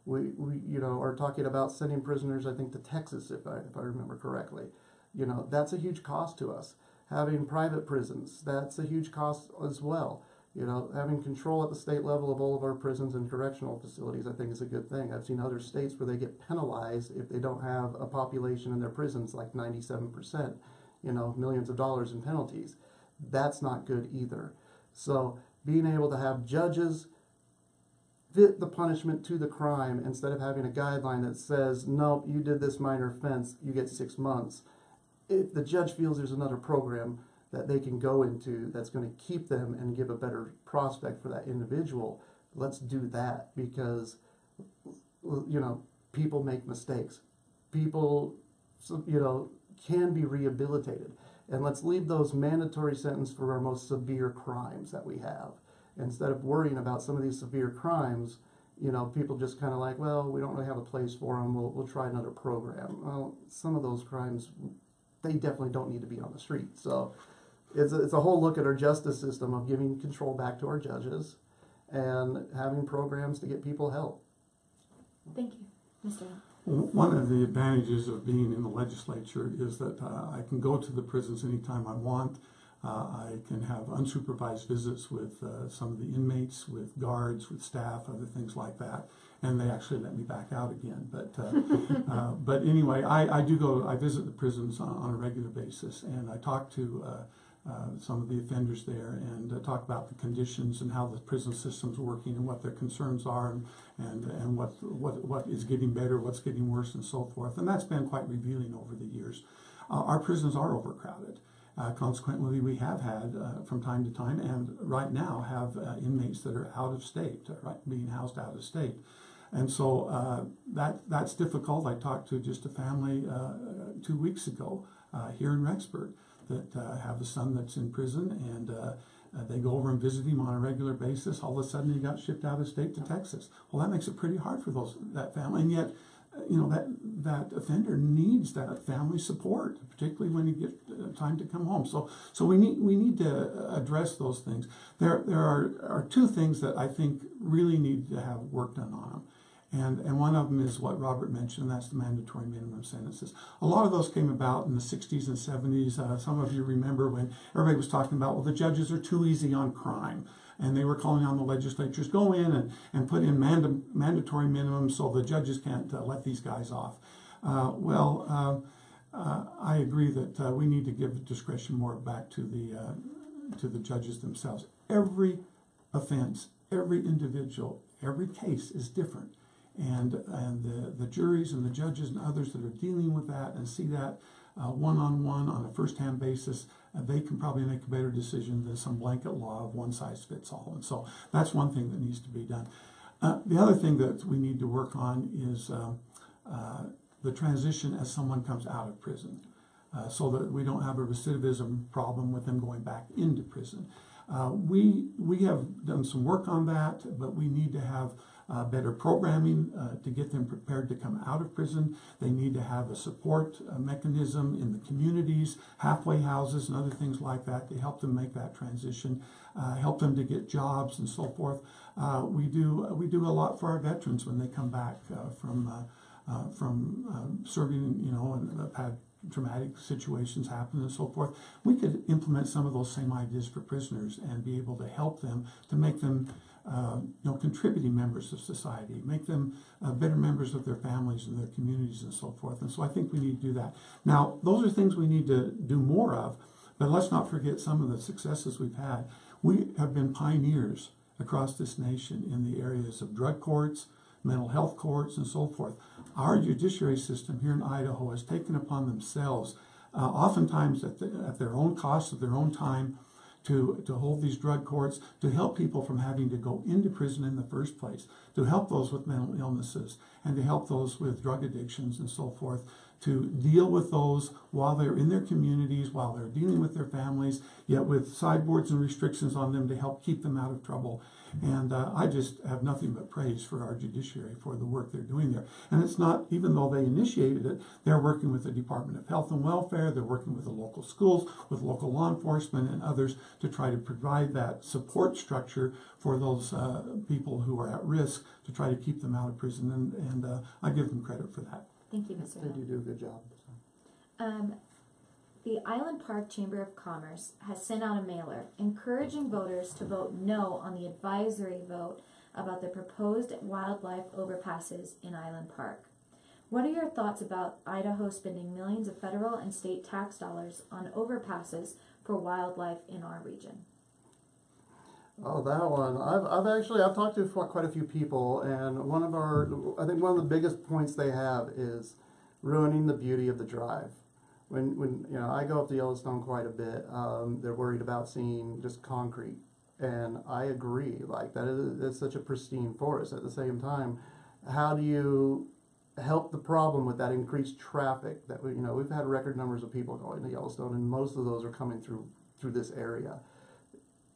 We are talking about sending prisoners, I think, to Texas, if I remember correctly. That's a huge cost to us. Having private prisons, that's a huge cost as well. Having control at the state level of all of our prisons and correctional facilities, I think, is a good thing. I've seen other states where they get penalized if they don't have a population in their prisons like 97%, millions of dollars in penalties. That's not good either. So being able to have judges fit the punishment to the crime instead of having a guideline that says, nope, you did this minor offense, you get 6 months. If the judge feels there's another program that they can go into that's going to keep them and give a better prospect for that individual, let's do that, because people make mistakes. People can be rehabilitated, and let's leave those mandatory sentences for our most severe crimes that we have. Instead of worrying about some of these severe crimes, people just kind of like, well, we don't really have a place for them, we'll try another program. Well, some of those crimes, they definitely don't need to be on the street. So it's a whole look at our justice system of giving control back to our judges and having programs to get people help. Thank you. Mr. One of the advantages of being in the legislature is that I can go to the prisons anytime I want. I can have unsupervised visits with some of the inmates, with guards, with staff, other things like that, and they actually let me back out again. But anyway, I visit the prisons on a regular basis, and I talk to some of the offenders there and talk about the conditions and how the prison system's working and what their concerns are and what is getting better, what's getting worse, and so forth. And that's been quite revealing over the years. Our prisons are overcrowded. Consequently, we have had from time to time, and right now have inmates that are out of state, being housed out of state. And so that's difficult. I talked to just a family 2 weeks ago here in Rexburg that have a son that's in prison, and they go over and visit him on a regular basis. All of a sudden, he got shipped out of state to Texas. Well, that makes it pretty hard for that family, and yet, that offender needs that family support, particularly when he gets time to come home. So we need to address those things. There are two things that I think really need to have work done on them. And one of them is what Robert mentioned, and that's the mandatory minimum sentences. A lot of those came about in the 60s and 70s. Some of you remember when everybody was talking about, well, the judges are too easy on crime. And they were calling on the legislatures, go in and put in mandatory minimums so the judges can't let these guys off. I agree that we need to give discretion more back to the judges themselves. Every offense, every individual, every case is different. And the juries and the judges and others that are dealing with that and see that one-on-one on a first-hand basis, they can probably make a better decision than some blanket law of one size fits all. And so that's one thing that needs to be done. The other thing that we need to work on is the transition as someone comes out of prison, so that we don't have a recidivism problem with them going back into prison. We have done some work on that, but we need to have better programming to get them prepared to come out of prison. They need to have a support mechanism in the communities, halfway houses and other things like that to help them make that transition, help them to get jobs and so forth. We do a lot for our veterans when they come back from serving, and have had traumatic situations happen and so forth. We could implement some of those same ideas for prisoners and be able to help them to make them contributing members of society, make them better members of their families and their communities and so forth. And so I think we need to do that. Now, those are things we need to do more of, but let's not forget some of the successes we've had. We have been pioneers across this nation in the areas of drug courts, mental health courts, and so forth. Our judiciary system here in Idaho has taken upon themselves, oftentimes at their own cost, of their own time, to hold these drug courts, to help people from having to go into prison in the first place, to help those with mental illnesses, and to help those with drug addictions and so forth, to deal with those while they're in their communities, while they're dealing with their families, yet with sideboards and restrictions on them to help keep them out of trouble. And I just have nothing but praise for our judiciary for the work they're doing there. And it's not, even though they initiated it, they're working with the Department of Health and Welfare, they're working with the local schools, with local law enforcement and others to try to provide that support structure for those people who are at risk to try to keep them out of prison. And I give them credit for that. Thank you, Mr. They Hill. do a good job. The Island Park Chamber of Commerce has sent out a mailer encouraging voters to vote no on the advisory vote about the proposed wildlife overpasses in Island Park. What are your thoughts about Idaho spending millions of federal and state tax dollars on overpasses for wildlife in our region? Oh, that one. I've talked to quite a few people, and I think one of the biggest points they have is ruining the beauty of the drive. When I go up to Yellowstone quite a bit, they're worried about seeing just concrete, and I agree. Like that is such a pristine forest. At the same time, how do you help the problem with that increased traffic that we've had record numbers of people going to Yellowstone, and most of those are coming through this area.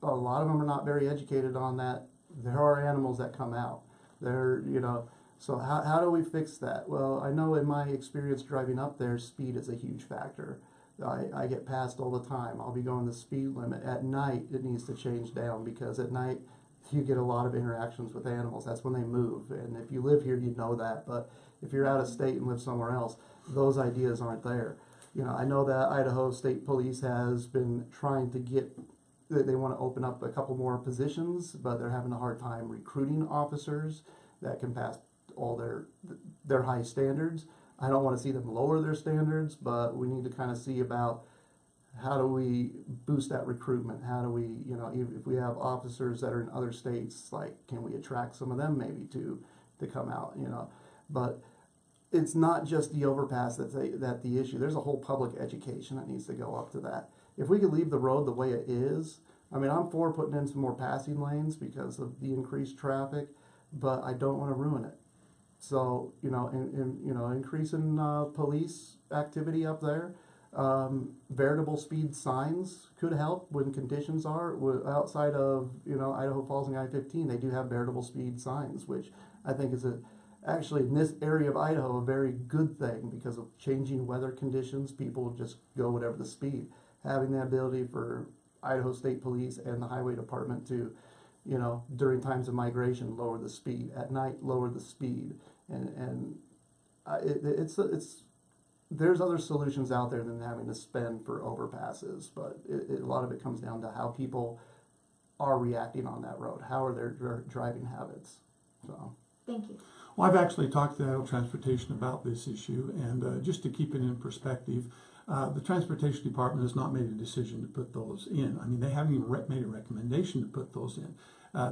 A lot of them are not very educated on that. There are animals that come out. So how do we fix that? Well, I know in my experience driving up there, speed is a huge factor. I get passed all the time. I'll be going the speed limit. At night, it needs to change down because at night you get a lot of interactions with animals. That's when they move. And if you live here, you know that. But if you're out of state and live somewhere else, those ideas aren't there. I know that Idaho State Police has been trying to they want to open up a couple more positions, but they're having a hard time recruiting officers that can pass all their high standards. I don't want to see them lower their standards, but we need to kind of see about how do we boost that recruitment? How do we, if we have officers that are in other states, like can we attract some of them maybe to come out, But it's not just the overpass that's the issue. There's a whole public education that needs to go up to that. If we could leave the road the way it is, I'm for putting in some more passing lanes because of the increased traffic, but I don't want to ruin it. So, increasing police activity up there, veritable speed signs could help when conditions are outside of, Idaho Falls and I-15. They do have veritable speed signs, which I think is actually in this area of Idaho a very good thing because of changing weather conditions. People just go whatever the speed. Having the ability for Idaho State Police and the Highway Department to, during times of migration, lower the speed. At night, lower the speed. There's other solutions out there than having to spend for overpasses, but a lot of it comes down to how people are reacting on that road. How are their driving habits? So. Thank you. Well, I've actually talked to Idaho Transportation about this issue, and just to keep it in perspective, the Transportation Department has not made a decision to put those in. They haven't even made a recommendation to put those in.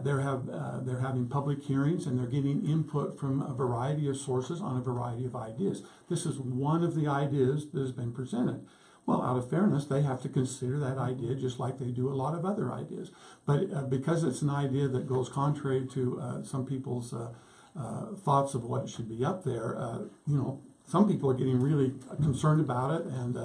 They're having public hearings, and they're getting input from a variety of sources on a variety of ideas. This is one of the ideas that has been presented. Well, out of fairness, they have to consider that idea just like they do a lot of other ideas. But because it's an idea that goes contrary to some people's thoughts of what should be up there, some people are getting really concerned about it, and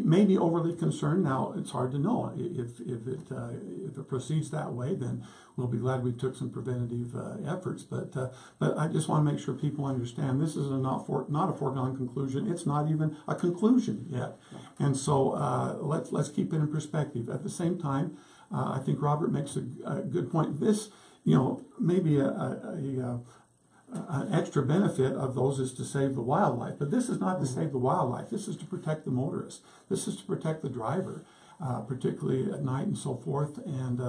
maybe overly concerned. Now it's hard to know if it proceeds that way. Then we'll be glad we took some preventative efforts. But I just want to make sure people understand this is not a foregone conclusion. It's not even a conclusion yet, and so let's keep it in perspective. At the same time, I think Robert makes a good point. This, maybe an extra benefit of those is to save the wildlife, but this is not to save the wildlife. This is to protect the motorist. This is to protect the driver, particularly at night and so forth. And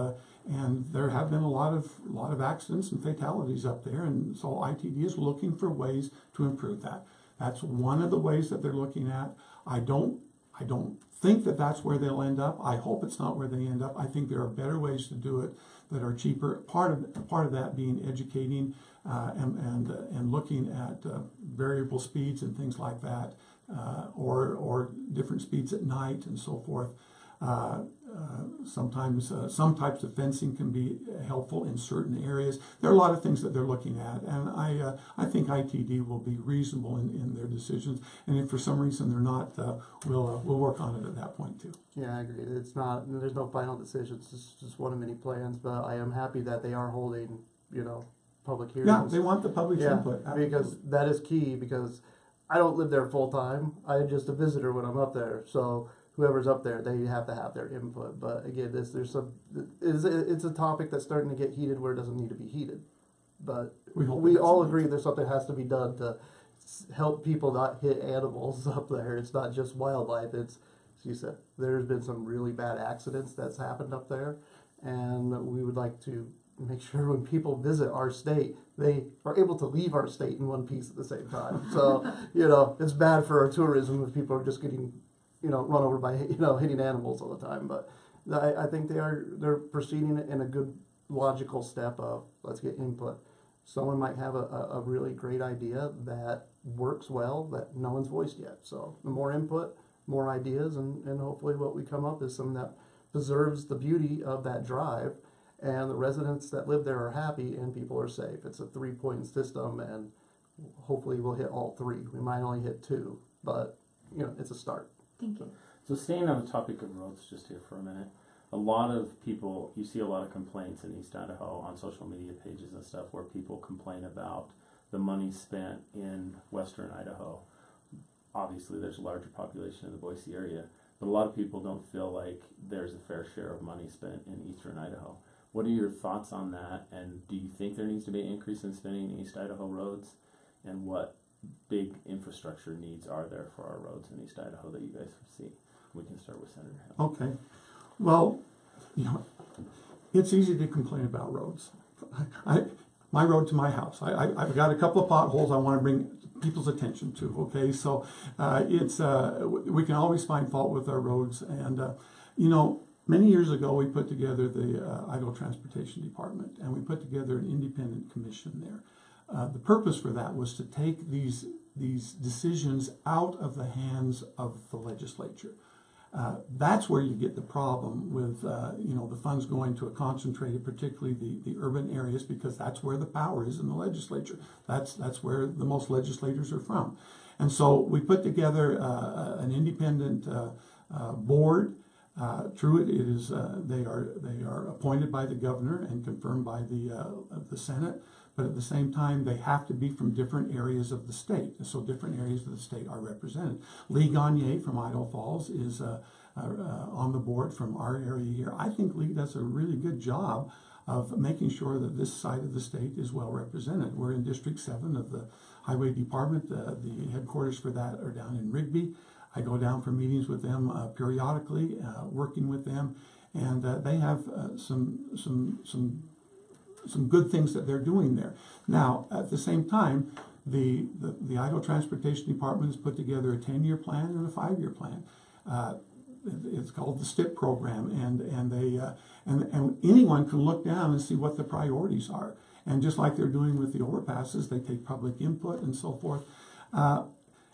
there have been a lot of accidents and fatalities up there, and so ITD is looking for ways to improve that. That's one of the ways that they're looking at. I don't think that that's where they'll end up. I hope it's not where they end up. I think there are better ways to do it that are cheaper. Part of that being educating and looking at variable speeds and things like that, or different speeds at night and so forth. Sometimes some types of fencing can be helpful in certain areas. There are a lot of things that they're looking at, and I think ITD will be reasonable in their decisions. And if for some reason they're not, we'll work on it at that point too. Yeah, I agree. It's not. There's no final decisions. It's just one of many plans. But I am happy that they are holding, public hearings. Yeah, they want the public's input. Because that is key. Because I don't live there full time. I'm just a visitor when I'm up there. So whoever's up there, they have to have their input. But again, it's a topic that's starting to get heated where it doesn't need to be heated. But we all agree there's something has to be done to help people not hit animals up there. It's not just wildlife. It's, as you said, there's been some really bad accidents that's happened up there, and we would like to make sure when people visit our state, they are able to leave our state in one piece at the same time. So, it's bad for our tourism if people are just getting, run over by, hitting animals all the time. But I think they're proceeding in a good logical step of let's get input. Someone might have a really great idea that works well that no one's voiced yet. So the more input, more ideas, and hopefully what we come up is something that preserves the beauty of that drive, and the residents that live there are happy and people are safe. It's a 3-point system, and hopefully we'll hit all 3. We might only hit 2, but it's a start. Thank you. So staying on the topic of roads just here for a minute, a lot of people, you see a lot of complaints in East Idaho on social media pages and stuff where people complain about the money spent in western Idaho. Obviously there's a larger population in the Boise area, but a lot of people don't feel like there's a fair share of money spent in eastern Idaho. What are your thoughts on that, and do you think there needs to be an increase in spending in East Idaho roads, and what big infrastructure needs are there for our roads in East Idaho that you guys see? We can start with Senator Hill. Okay. Well, it's easy to complain about roads. My road to my house, I've got a couple of potholes I want to bring people's attention to. Okay, so we can always find fault with our roads, and many years ago we put together the Idaho Transportation Department, and we put together an independent commission there. The purpose for that was to take these decisions out of the hands of the legislature. That's where you get the problem with the funds going to a concentrated, particularly the urban areas, because that's where the power is in the legislature. That's where the most legislators are from. And so we put together an independent board. Through it is they are appointed by the governor and confirmed by the Senate. But at the same time, they have to be from different areas of the state. So different areas of the state are represented. Lee Gagne from Idaho Falls is on the board from our area here. I think Lee does a really good job of making sure that this side of the state is well represented. We're in District 7 of the Highway Department. The headquarters for that are down in Rigby. I go down for meetings with them periodically, working with them, and they have some good things that they're doing there. Now, at the same time, the Idaho Transportation Department has put together a 10-year plan and a 5-year plan. It's called the STIP program, and anyone can look down and see what the priorities are. And just like they're doing with the overpasses, they take public input and so forth.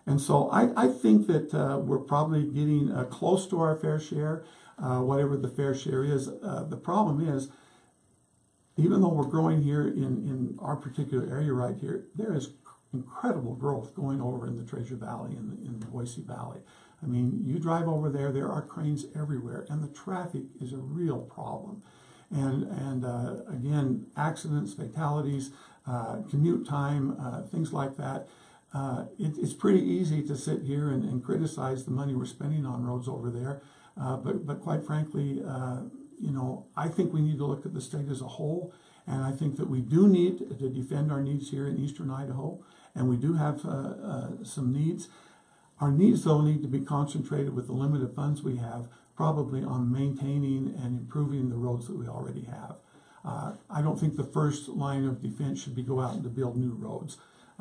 And so I think that we're probably getting close to our fair share, whatever the fair share is. The problem is, even though we're growing here in our particular area right here, there is incredible growth going over in the Treasure Valley, in the Boise Valley. I mean, you drive over there are cranes everywhere, and the traffic is a real problem. And again, accidents, fatalities, commute time, things like that. It's pretty easy to sit here and criticize the money we're spending on roads over there, but quite frankly, I think we need to look at the state as a whole, and I think that we do need to defend our needs here in eastern Idaho, and we do have some needs. Our needs, though, need to be concentrated with the limited funds we have, probably on maintaining and improving the roads that we already have. I don't think the first line of defense should be go out and to build new roads.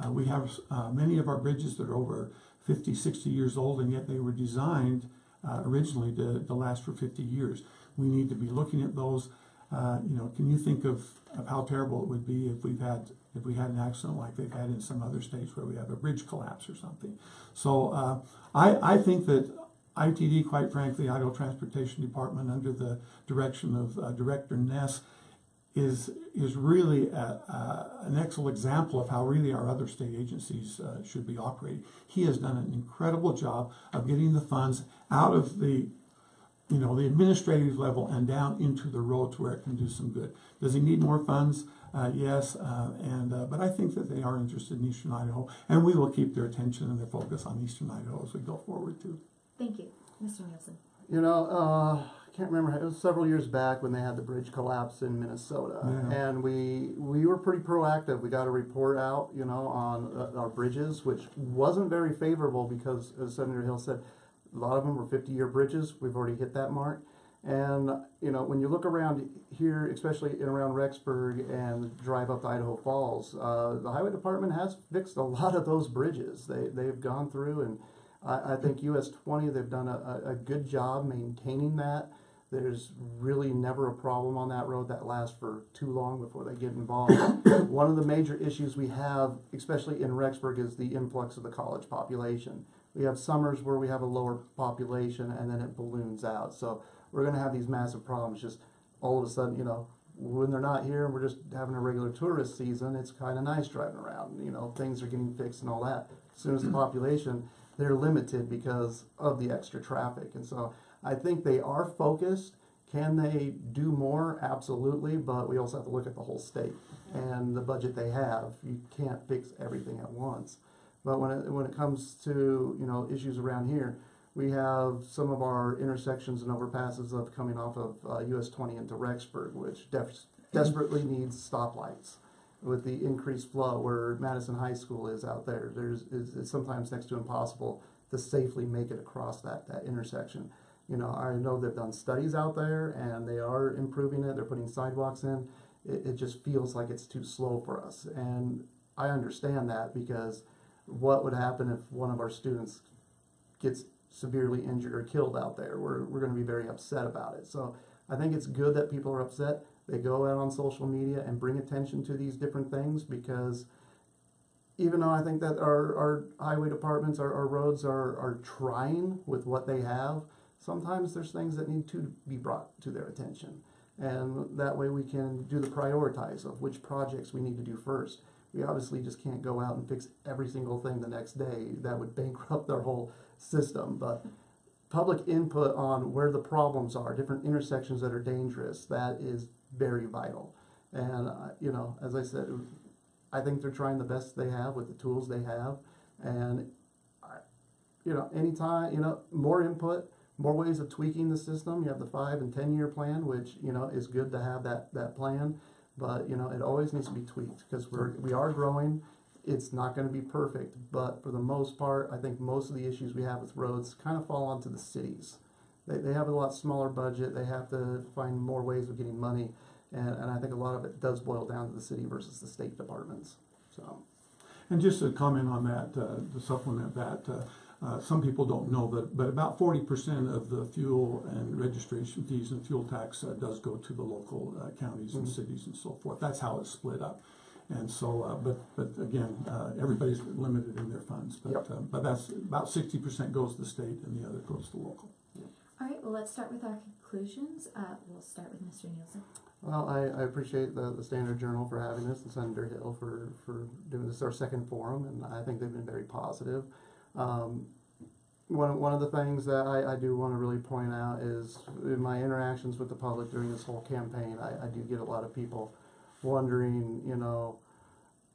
We have many of our bridges that are over 50, 60 years old, and yet they were designed originally to last for 50 years. We need to be looking at those. Can you think of how terrible it would be if we had an accident like they've had in some other states where we have a bridge collapse or something? So I think that ITD, quite frankly, Idaho Transportation Department, under the direction of Director Ness, is really an excellent example of how really our other state agencies should be operating. He has done an incredible job of getting the funds out of the the administrative level and down into the roads where it can do some good. Does he need more funds? Yes, but I think that they are interested in Eastern Idaho, and we will keep their attention and their focus on Eastern Idaho as we go forward too. Thank you, Mr. Nielsen. I can't remember. It was several years back when they had the bridge collapse in Minnesota, and we were pretty proactive. We got a report out, on our bridges, which wasn't very favorable because, as Senator Hill said, a lot of them were 50-year bridges. We've already hit that mark. And, when you look around here, especially around Rexburg and drive up to Idaho Falls, the Highway Department has fixed a lot of those bridges. They've gone through, and I think US 20, they've done a good job maintaining that. There's really never a problem on that road that lasts for too long before they get involved. One of the major issues we have, especially in Rexburg, is the influx of the college population. We have summers where we have a lower population and then it balloons out. So we're going to have these massive problems just all of a sudden, when they're not here and we're just having a regular tourist season, it's kind of nice driving around. Things are getting fixed and all that. As soon as the population, they're limited because of the extra traffic. And so I think they are focused. Can they do more? Absolutely, but we also have to look at the whole state and the budget they have. You can't fix everything at once. But when it comes to issues around here, we have some of our intersections and overpasses of coming off of US 20 into Rexburg, which desperately needs stoplights. With the increased flow where Madison High School is out there, it's sometimes next to impossible to safely make it across that intersection. I know they've done studies out there and they are improving it. They're putting sidewalks in. It just feels like it's too slow for us. And I understand that, because what would happen if one of our students gets severely injured or killed out there? We're going to be very upset about it. So I think it's good that people are upset. They go out on social media and bring attention to these different things, because even though I think that our highway departments, our roads are trying with what they have, sometimes there's things that need to be brought to their attention. And that way we can do the prioritize of which projects we need to do first. We obviously just can't go out and fix every single thing the next day. That would bankrupt our whole system. But public input on where the problems are, different intersections that are dangerous, that is very vital. And, as I said, I think they're trying the best they have with the tools they have. And, anytime, more input, more ways of tweaking the system. You have the 5 and 10 year plan, which, is good to have that plan. But, it always needs to be tweaked, because we are growing. It's not going to be perfect, but for the most part, I think most of the issues we have with roads kind of fall onto the cities. They have a lot smaller budget. They have to find more ways of getting money. And I think a lot of it does boil down to the city versus the state departments. So, and just to comment on that, to supplement that, some people don't know, but about 40% of the fuel and registration fees and fuel tax does go to the local counties and cities and so forth. That's how it's split up. And so, but again, everybody's limited in their funds. But that's about 60% goes to the state and the other goes to local. All right, well, let's start with our conclusions. We'll start with Mr. Nielsen. Well, I appreciate the Standard Journal for having this, and Senator Hill for doing this, our second forum, and I think they've been very positive. One of the things that I do want to really point out is in my interactions with the public during this whole campaign, I do get a lot of people wondering,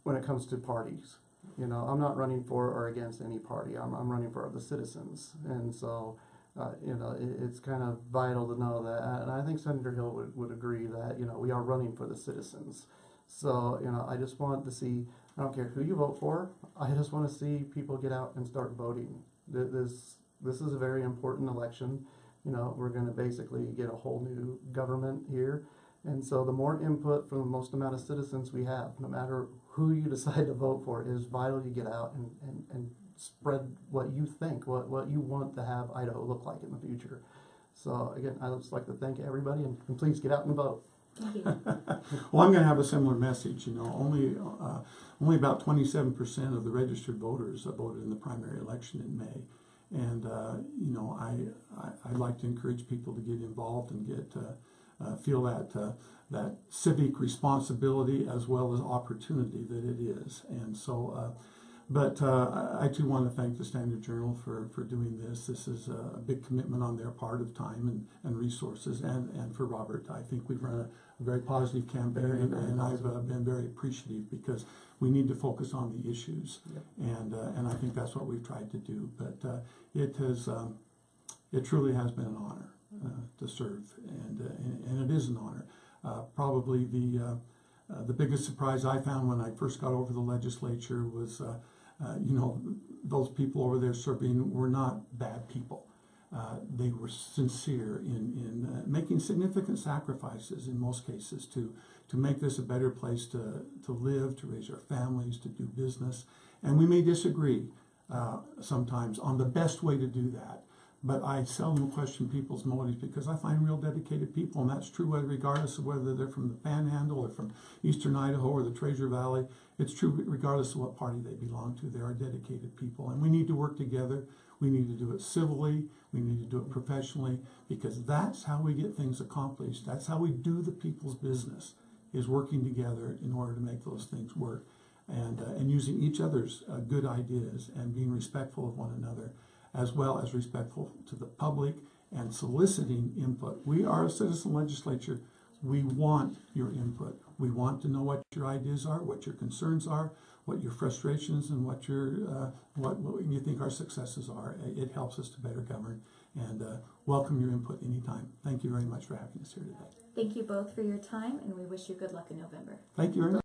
when it comes to parties. I'm not running for or against any party. I'm running for the citizens. And so, it's kind of vital to know that. And I think Senator Hill would agree that, we are running for the citizens. So, I just want to see, I don't care who you vote for, I just want to see people get out and start voting. This is a very important election. We're going to basically get a whole new government here. And so the more input from the most amount of citizens we have, no matter who you decide to vote for, it is vital you get out and spread what you think, what you want to have Idaho look like in the future. So again, I'd just like to thank everybody, and please get out and vote. Thank you. Well, I'm going to have a similar message. Only about 27% of the registered voters voted in the primary election in May. And you know, I'd like to encourage people to get involved and get feel that civic responsibility as well as opportunity that it is. And so, but I too want to thank the Standard Journal for doing this. This is a big commitment on their part of time and resources, and for Robert. I think we've run a very positive campaign, and I've been very appreciative because we need to focus on the issues, and I think that's what we've tried to do. But it truly has been an honor to serve, and it is an honor. Probably the biggest surprise I found when I first got over the legislature was, you know, those people over there serving were not bad people. They were sincere in making significant sacrifices in most cases to make this a better place to live, to raise our families, to do business. And we may disagree sometimes on the best way to do that. But I seldom question people's motives because I find real dedicated people, and that's true regardless of whether they're from the Panhandle or from Eastern Idaho or the Treasure Valley. It's true regardless of what party they belong to. They are dedicated people, and we need to work together. We need to do it civilly. We need to do it professionally, because that's how we get things accomplished. That's how we do the people's business, is working together in order to make those things work, and using each other's good ideas and being respectful of one another, as well as respectful to the public and soliciting input. We are a citizen legislature. We want your input. We want to know what your ideas are, what your concerns are, what your frustrations, and what you think our successes are. It helps us to better govern, and welcome your input anytime. Thank you very much for having us here today. Thank you both for your time, and we wish you good luck in November. Thank you very much.